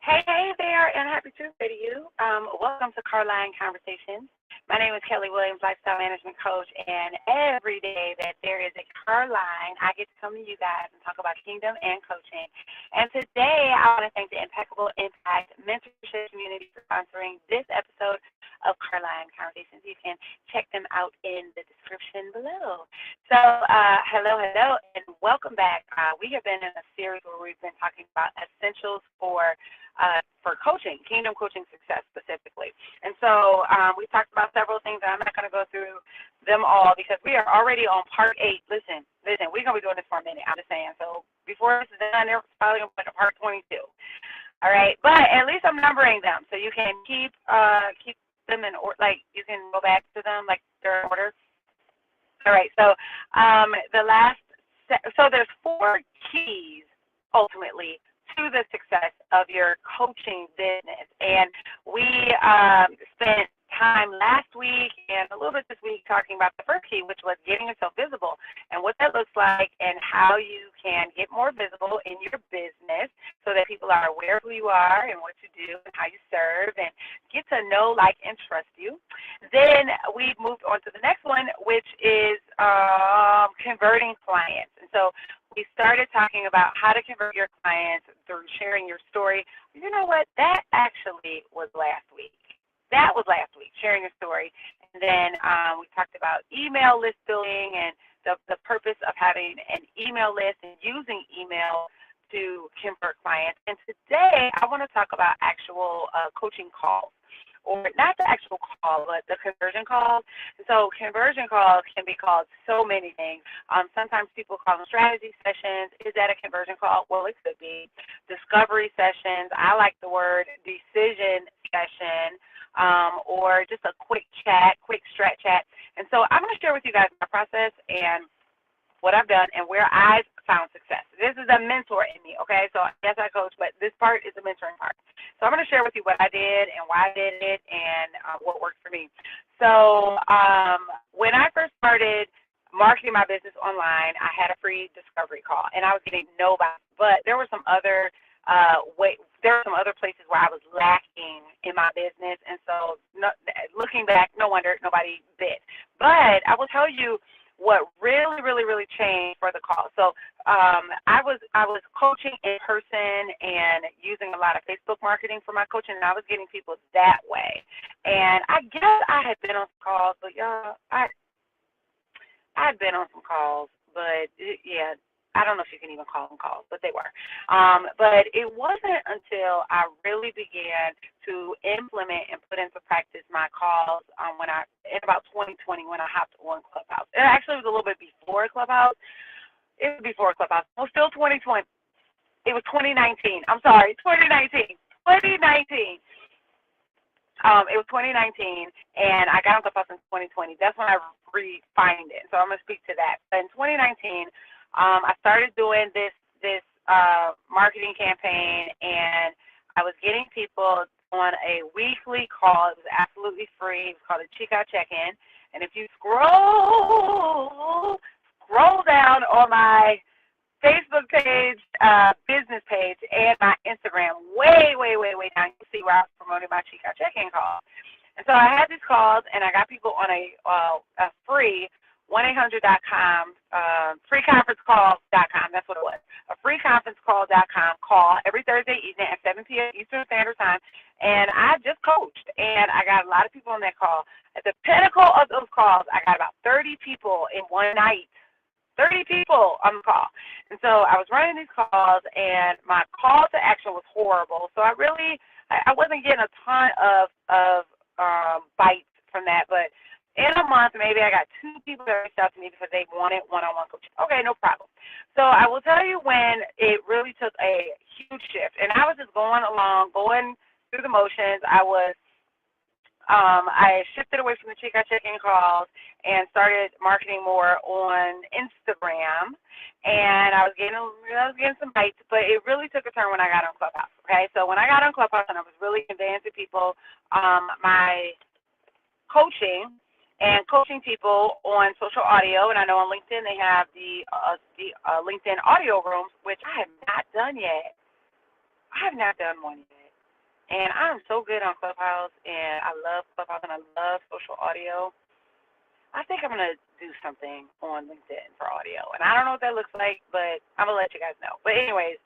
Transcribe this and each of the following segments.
Hey there, and happy Tuesday to you. Welcome to Carline Conversations. My name is Kelly Williams, Lifestyle Management Coach, and every day that there is a Carline, I get to come to you guys and talk about kingdom and coaching. And today, I want to thank the Impeccable Impact Mentorship Community for sponsoring this episode of Carline Conversations. You can check them out in the description below. So, hello, and welcome back. We have been in a series where we've been talking about essentials for coaching, kingdom coaching success specifically. And so we've talked about several things, and I'm not going to go through them all because we are already on part 8. Listen, we're going to be doing this for a minute. I'm just saying. So before this is done, they're probably going to put to part 22. All right, but at least I'm numbering them so you can keep them in order. Like you can go back to them like they're in order. All right, so there's 4 keys ultimately to the success of your coaching business. And we spent time last week and a little bit this week talking about the first key, which was getting yourself visible and what that looks like and how you can get more visible in your business so that people are aware of who you are and what you do and how you serve and get to know, like, and trust you. Then we moved on to the next one, which is converting clients. And so we started talking about how to convert your clients through sharing your story. You know what? That actually was last week. Sharing your story. And then we talked about email list building and the purpose of having an email list and using email to convert clients. And today I want to talk about actual coaching calls. Or not the actual call, but the conversion calls. So conversion calls can be called so many things. Sometimes people call them strategy sessions. Is that a conversion call? Well, it could be. Discovery sessions. I like the word decision session, or just a quick chat, quick stretch chat. And so I'm going to share with you guys my process and what I've done and where I've found success. This is a mentor in me, okay? So yes, I coach, but this part is the mentoring part. So I'm going to share with you what I did and why I did it and what worked for me. So when I first started marketing my business online, I had a free discovery call, and I was getting nobody. But there were some other places where I was lacking in my business, and so looking back, no wonder nobody bid. But I will tell you what really changed for the call. So I was coaching in person and using a lot of Facebook marketing for my coaching, and I was getting people that way. And I guess I had been on some calls, but I had been on some calls, but yeah, I don't know if you can even call them calls, but they were. But it wasn't until I really began to implement and put into practice my calls in about 2020 when I hopped on Clubhouse. It actually was a little bit before Clubhouse. It was before Clubhouse. Well, still 2020. It was 2019. I'm sorry, 2019. 2019. It was 2019, and I got on Clubhouse in 2020. That's when I refined it. So I'm going to speak to that. But in 2019, I started doing this marketing campaign, and I was getting people on a weekly call. It was absolutely free. It was called a Checkout Check-In. And if you scroll down on my Facebook page, business page, and my Instagram, way down, you'll see where I was promoting my Checkout Check-In call. And so I had these calls, and I got people on a free 1-800.com, freeconferencecall.com, that's what it was, a freeconferencecall.com call every Thursday evening at 7 p.m. Eastern Standard Time, and I just coached, and I got a lot of people on that call. At the pinnacle of those calls, I got about 30 people in one night, 30 people on the call. And so I was running these calls, and my call to action was horrible, so I wasn't getting a ton of bites from that, but in a month, maybe I got 2 people that reached out to me because they wanted one-on-one coaching. Okay, no problem. So I will tell you when it really took a huge shift. And I was just going through the motions. I shifted away from the Checkout Check-In calls and started marketing more on Instagram. And I was getting some bites, but it really took a turn when I got on Clubhouse. Okay, so when I got on Clubhouse and I was really conveying to people my coaching and coaching people on social audio, and I know on LinkedIn they have the LinkedIn audio rooms, which I have not done yet. I have not done one yet. And I am so good on Clubhouse, and I love Clubhouse, and I love social audio. I think I'm going to do something on LinkedIn for audio. And I don't know what that looks like, but I'm going to let you guys know. But anyways,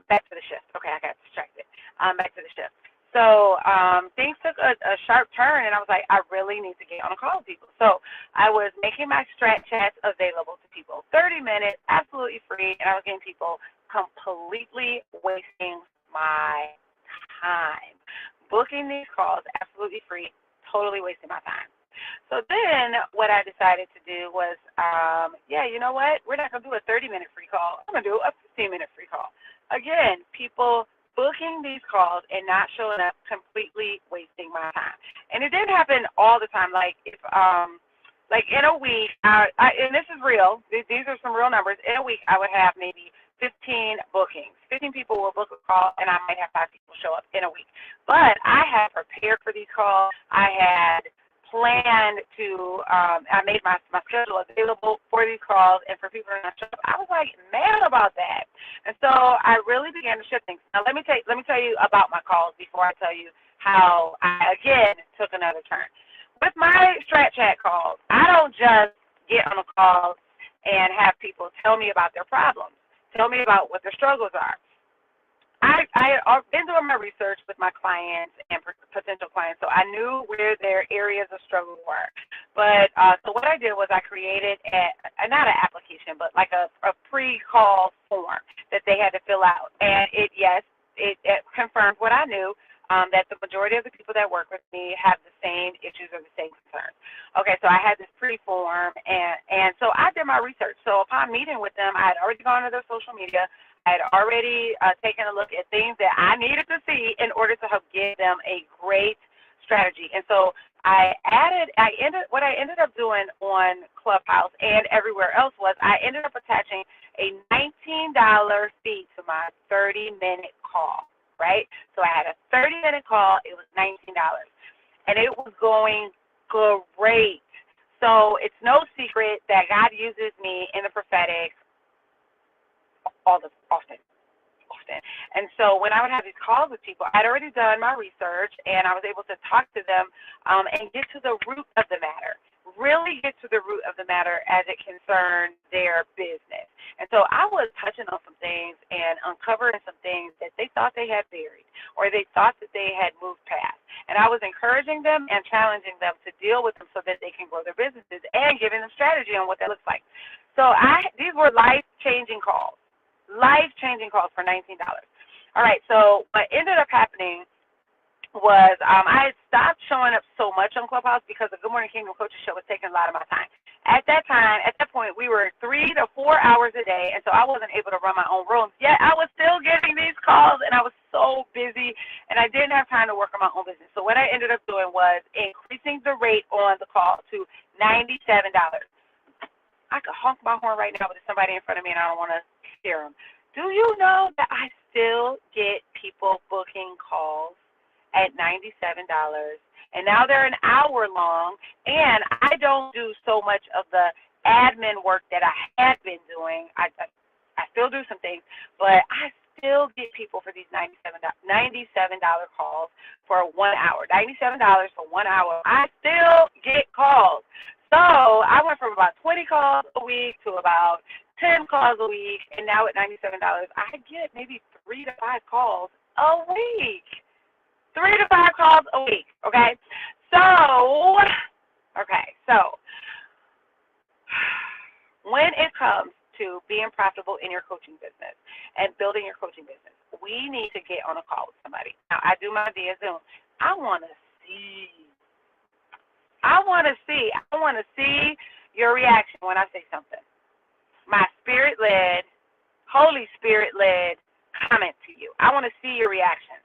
back to the shift. Okay, I got distracted. Back to the shift. So things took a sharp turn, and I was like, I really need to get on a call with people. So I was making my strat chats available to people, 30 minutes, absolutely free, and I was getting people completely wasting my time. Booking these calls, absolutely free, totally wasting my time. So then what I decided to do was, you know what? We're not going to do a 30-minute free call. I'm going to do a 15-minute free call. Again, people booking these calls and not showing up, completely wasting my time. And it didn't happen all the time. Like if like in a week, and this is real, these are some real numbers. In a week, I would have maybe 15 bookings. 15 people will book a call, and I might have 5 people show up in a week. But I had prepared for these calls. I had planned to, I made my schedule available for these calls and for people to not show up. I was like mad about that. And so I really began to shift things. Now let me tell you about my calls before I tell you how I again took another turn. With my Strat Chat calls, I don't just get on a call and have people tell me about their problems, tell me about what their struggles are. I've been doing my research with my clients and potential clients, so I knew where their areas of struggle were. But so what I did was I created not an application, but like a pre-call form that they had to fill out. And it confirmed what I knew, that the majority of the people that work with me have the same issues or the same concerns. Okay, so I had this pre-form, and so I did my research. So upon meeting with them, I had already gone to their social media. I had already taken a look at things that I needed to see in order to help give them a great strategy. And so what I ended up doing on Clubhouse and everywhere else was I ended up attaching a $19 fee to my 30-minute call, right? So I had a 30-minute call. It was $19. And it was going great. So it's no secret that God uses me in the prophetic often. And so when I would have these calls with people, I'd already done my research, and I was able to talk to them and get to the root of the matter, really get to the root of the matter as it concerned their business. And so I was touching on some things and uncovering some things that they thought they had buried or they thought that they had moved past. And I was encouraging them and challenging them to deal with them so that they can grow their businesses and giving them strategy on what that looks like. So these were life-changing calls. Life-changing calls for $19. All right, so what ended up happening was I had stopped showing up so much on Clubhouse because the Good Morning Kingdom Coaches show was taking a lot of my time. At that point, we were 3 to 4 hours a day, and so I wasn't able to run my own rooms. Yet I was still getting these calls, and I was so busy, and I didn't have time to work on my own business. So what I ended up doing was increasing the rate on the call to $97. I could honk my horn right now, but there's somebody in front of me, and I don't want to hear them. Do you know that I still get people booking calls at $97? And now they're an hour long, and I don't do so much of the admin work that I had been doing. I still do some things, but I still get people for these $97 calls for 1 hour. $97 for 1 hour. I still get calls. So I went from about 20 calls a week to about 10 calls a week, and now at $97, I get maybe 3 to 5 calls a week. 3 to 5 calls a week, okay? So when it comes to being profitable in your coaching business and building your coaching business, we need to get on a call with somebody. Now, I do mine via Zoom. I want to see your reaction when I say something. My Spirit-led, Holy Spirit-led comment to you. I want to see your reaction.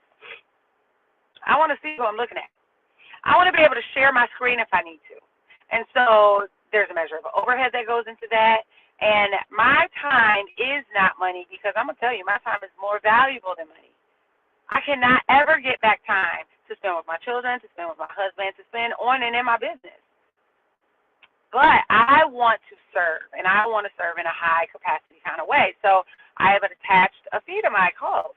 I want to see who I'm looking at. I want to be able to share my screen if I need to. And so there's a measure of overhead that goes into that. And my time is not money because I'm going to tell you, my time is more valuable than money. I cannot ever get back time to spend with my children, to spend with my husband, to spend on and in my business. But I want to serve, and I want to serve in a high-capacity kind of way. So I have attached a fee to my calls.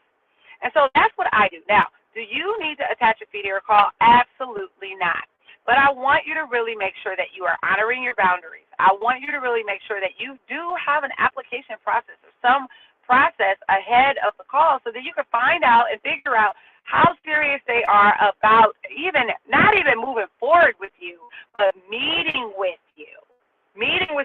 And so that's what I do. Now, do you need to attach a fee to your call? Absolutely not. But I want you to really make sure that you are honoring your boundaries. I want you to really make sure that you do have an application process or some process ahead of the call so that you can find out and figure out how serious they are about not even moving forward with you, but meeting with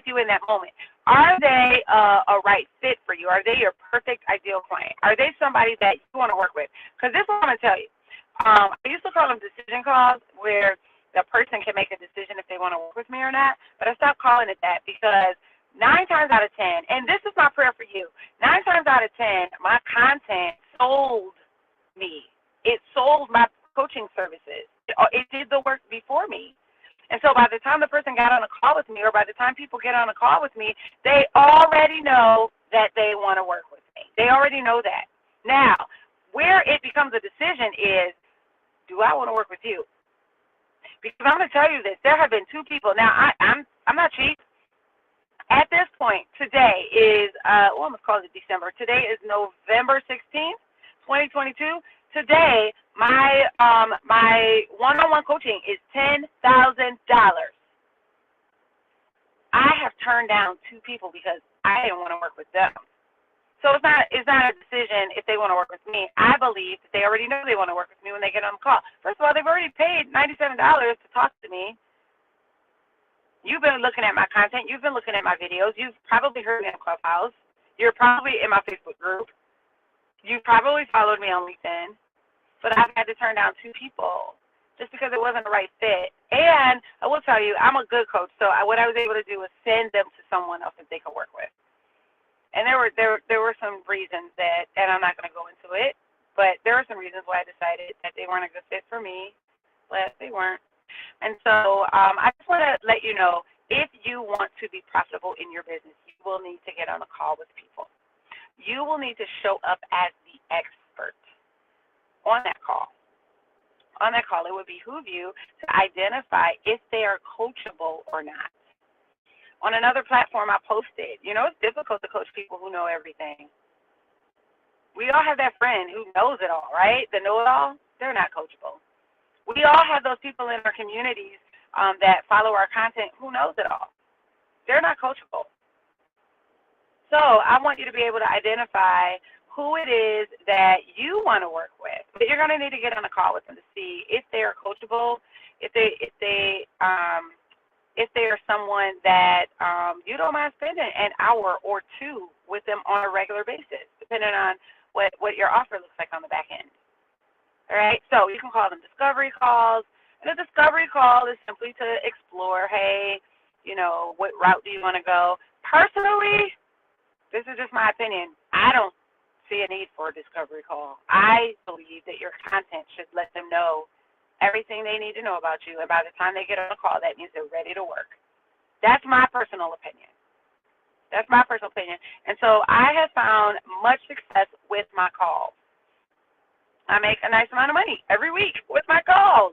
you in that moment. Are they a right fit for you? Are they your perfect ideal client? Are they somebody that you want to work with? Because this is what I'm going to tell you. I used to call them decision calls where the person can make a decision if they want to work with me or not, but I stopped calling it that because 9 times out of 10, and this is my prayer for you, 9 times out of 10, my content sold me. It sold my coaching services. It did the work before me. And so by the time the person got on a call with me or by the time people get on a call with me, they already know that they want to work with me. They already know that. Now, where it becomes a decision is, do I want to work with you? Because I'm going to tell you this. There have been 2 people. Now, I'm not cheap. At this point, today is, I almost called it December. Today is November 16th, 2022. Today, my one-on-one coaching is $10,000. I have turned down 2 people because I didn't want to work with them. So it's not a decision if they want to work with me. I believe that they already know they want to work with me when they get on the call. First of all, they've already paid $97 to talk to me. You've been looking at my content. You've been looking at my videos. You've probably heard me on Clubhouse. You're probably in my Facebook group. You probably followed me on LinkedIn. But I've had to turn down 2 people just because it wasn't the right fit. And I will tell you, I'm a good coach, so what I was able to do was send them to someone else that they could work with. And there were some reasons that, and I'm not going to go into it, but there were some reasons why I decided that they weren't a good fit for me, but they weren't. And so I just want to let you know, if you want to be profitable in your business, you will need to get on a call with people. You will need to show up as the expert on that call. On that call, it would behoove you to identify if they are coachable or not. On another platform, I posted, it's difficult to coach people who know everything. We all have that friend who knows it all, right? The know-it-all, they're not coachable. We all have those people in our communities that follow our content who knows it all. They're not coachable. So I want you to be able to identify who it is that you want to work with. But you're going to need to get on a call with them to see if they are coachable, if they are someone that you don't mind spending an hour or 2 with them on a regular basis, depending on what your offer looks like on the back end. All right? So you can call them discovery calls. And a discovery call is simply to explore, hey, what route do you want to go? Personally, this is just my opinion. I don't see a need for a discovery call. I believe that your content should let them know everything they need to know about you, and by the time they get on a call, that means they're ready to work. That's my personal opinion. And so I have found much success with my calls. I make a nice amount of money every week with my calls.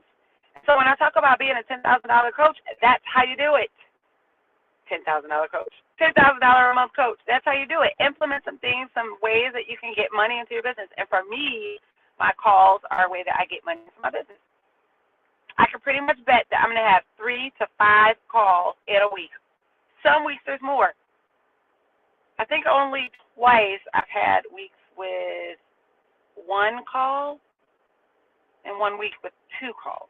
So when I talk about being a $10,000 coach, that's how you do it. $10,000 coach. $10,000 a month coach. That's how you do it. Implement some things, some ways that you can get money into your business. And for me, my calls are a way that I get money into my business. I can pretty much bet that I'm going to have 3 to 5 calls in a week. Some weeks there's more. I think only twice I've had weeks with 1 call and 1 week with 2 calls.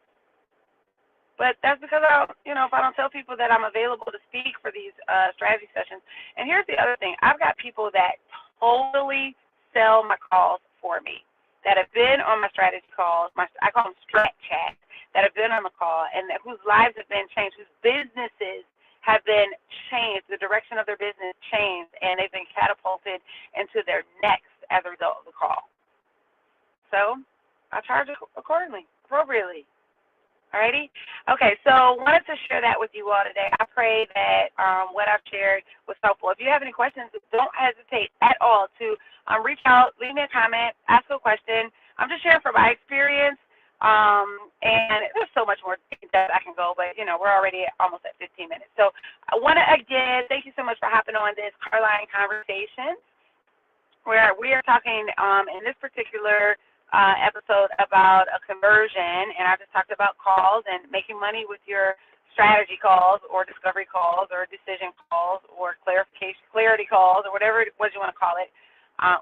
But that's because if I don't tell people that I'm available to speak for these strategy sessions. And here's the other thing. I've got people that totally sell my calls for me, that have been on my strategy calls, I call them strat chats, that have been on the call and whose lives have been changed, whose businesses have been changed, the direction of their business changed, and they've been catapulted into their next as a result of the call. So I charge accordingly, appropriately. Alrighty? Okay, so wanted to share that with you all today. I pray that what I've shared was helpful. If you have any questions, don't hesitate at all to reach out, leave me a comment, ask a question. I'm just sharing from my experience, and there's so much more that I can go, but, we're already almost at 15 minutes. So I want to, again, thank you so much for hopping on this Carline conversation, where we are talking in this particular episode about a conversion, and I just talked about calls and making money with your strategy calls or discovery calls or decision calls or clarity calls or whatever it was you want to call it.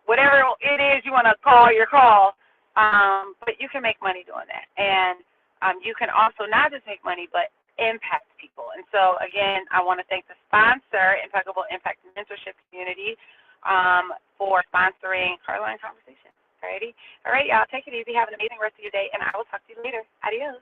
Whatever it is you want to call your call, but you can make money doing that. And you can also not just make money, but impact people. And so, again, I want to thank the sponsor, Impeccable Impact Mentorship Community, for sponsoring Carline Conversation. Alrighty? All right, y'all. Take it easy. Have an amazing rest of your day, and I will talk to you later. Adios.